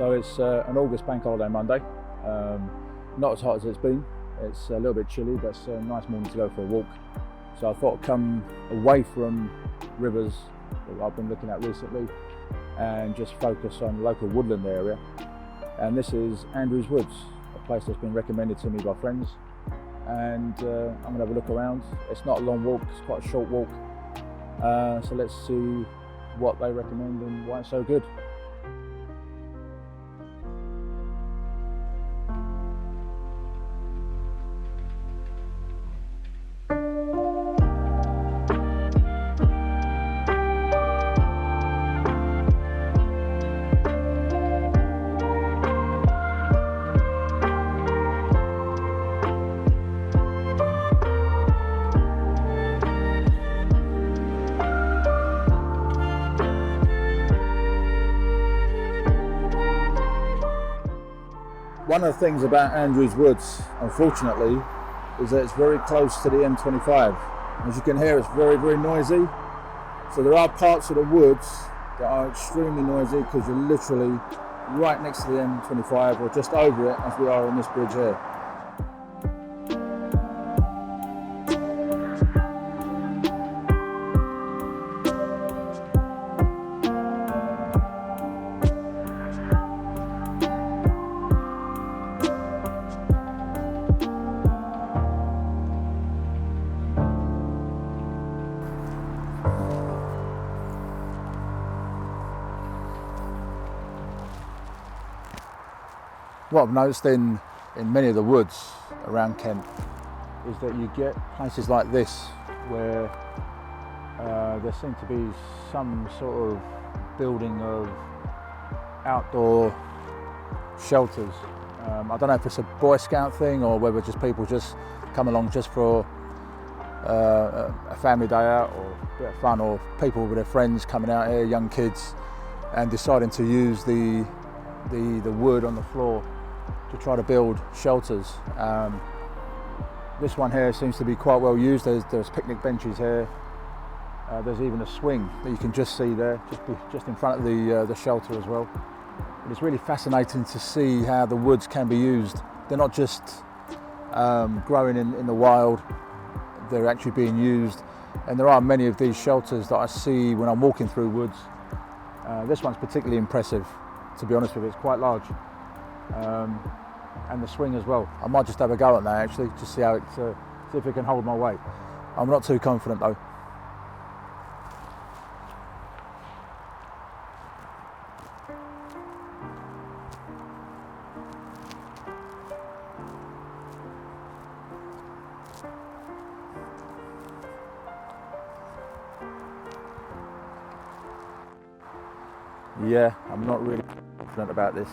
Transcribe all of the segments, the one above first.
So it's an August bank holiday Monday. Not as hot as it's been. It's a little bit chilly, but it's a nice morning to go for a walk. So I thought I'd come away from rivers that I've been looking at recently and just focus on the local woodland area. And this is Andrews Woods, a place that's been recommended to me by friends. And I'm going to have a look around. It's not a long walk, it's quite a short walk. So let's see what they recommend and why it's so good. One of the things about Andrews Woods, unfortunately, is that it's very close to the M25. As you can hear, it's very, very noisy. So there are parts of the woods that are extremely noisy because you're literally right next to the M25 or just over it, as we are on this bridge here. What I've noticed in many of the woods around Kent is that you get places like this where there seem to be some sort of building of outdoor shelters. I don't know if it's a Boy Scout thing or whether just people just come along just for a family day out or a bit of fun, or people with their friends coming out here, young kids, and deciding to use the wood on the floor to try to build shelters. This one here seems to be quite well used. There's picnic benches here. There's even a swing that you can just see there, just in front of the shelter as well. But it's really fascinating to see how the woods can be used. They're not just growing in the wild, they're actually being used. And there are many of these shelters that I see when I'm walking through woods. This one's particularly impressive, to be honest with you. It's quite large. And the swing as well. I might just have a go at that actually, just see how it, see if it can hold my weight. I'm not too confident though. Yeah, I'm not really confident about this.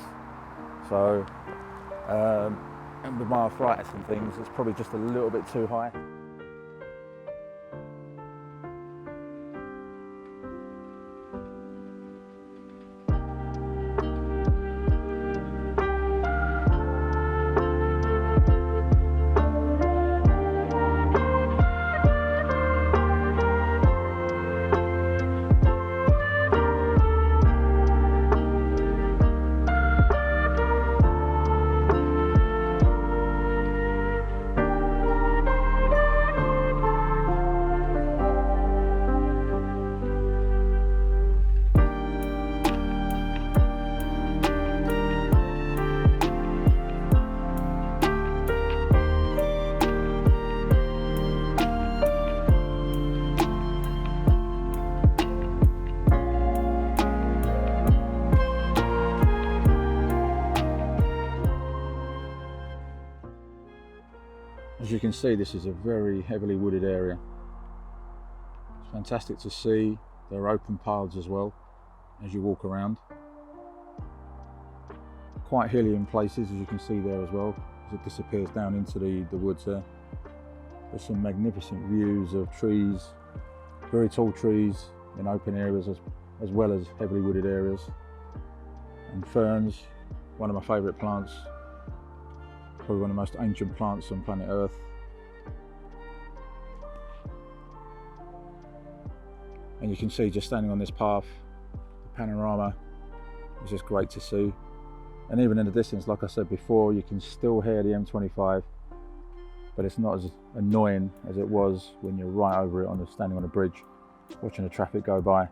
So, and with my arthritis and things, it's probably just a little bit too high. As you can see, this is a very heavily wooded area. It's fantastic to see. There are open paths as well as you walk around. Quite hilly in places, as you can see there as well, as it disappears down into the woods there. There's some magnificent views of trees, very tall trees in open areas as well as heavily wooded areas. And ferns, one of my favourite plants. Probably one of the most ancient plants on planet Earth. And you can see, just standing on this path, the panorama is just great to see. And even in the distance, like I said before, you can still hear the M25, but it's not as annoying as it was when you're right over it standing on a bridge, watching the traffic go by.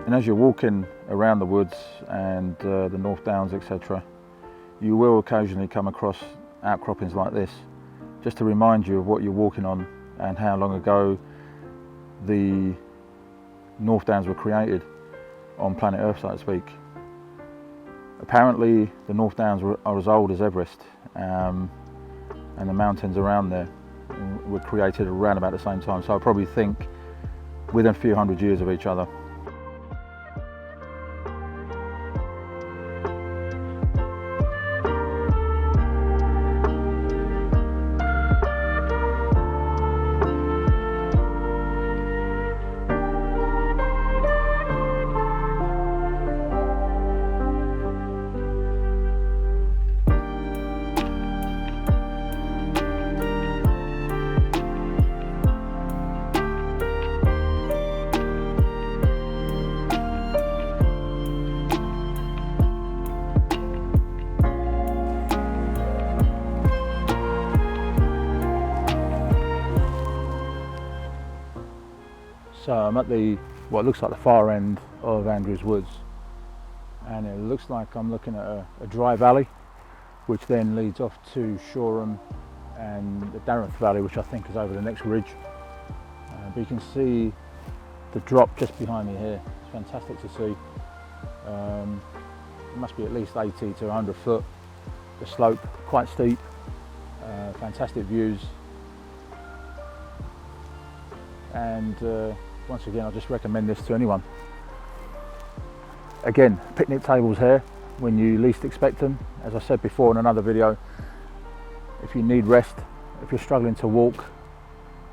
And as you're walking around the woods and the North Downs, etc., you will occasionally come across outcroppings like this, just to remind you of what you're walking on and how long ago the North Downs were created on planet Earth, so to speak. Apparently the North Downs are as old as Everest, and the mountains around there were created around about the same time, so I probably think within a few hundred years of each other. So I'm at what looks like the far end of Andrews Woods, and it looks like I'm looking at a dry valley which then leads off to Shoreham and the Dartmouth Valley, which I think is over the next ridge. But you can see the drop just behind me here. It's fantastic to see. It must be at least 80 to 100 foot. The slope quite steep, fantastic views, and once again, I just recommend this to anyone. Again, picnic tables here when you least expect them. As I said before in another video, if you need rest, if you're struggling to walk,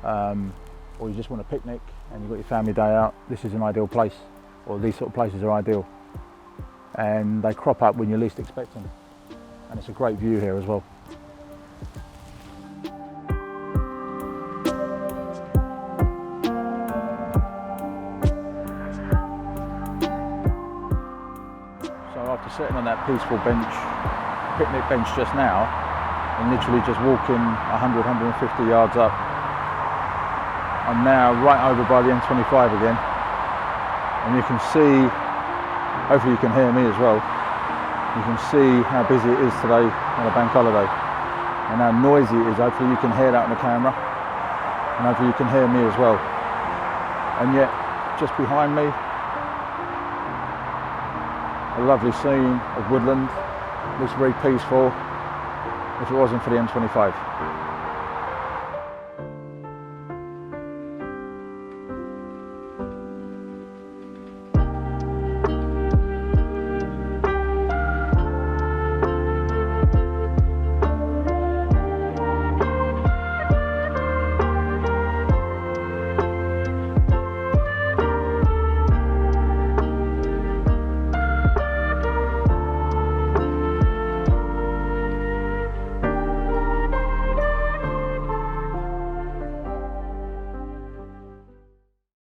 or you just want a picnic and you've got your family day out, this is an ideal place, or these sort of places are ideal. And they crop up when you least expect them. And it's a great view here as well. After sitting on that peaceful picnic bench just now, and literally just walking 100, 150 yards up, I'm now right over by the M25 again, and you can see, hopefully you can hear me as well, you can see how busy it is today on a bank holiday, and how noisy it is. Hopefully you can hear that on the camera, and hopefully you can hear me as well. And yet, just behind me, a lovely scene of woodland. Looks very peaceful if it wasn't for the M25.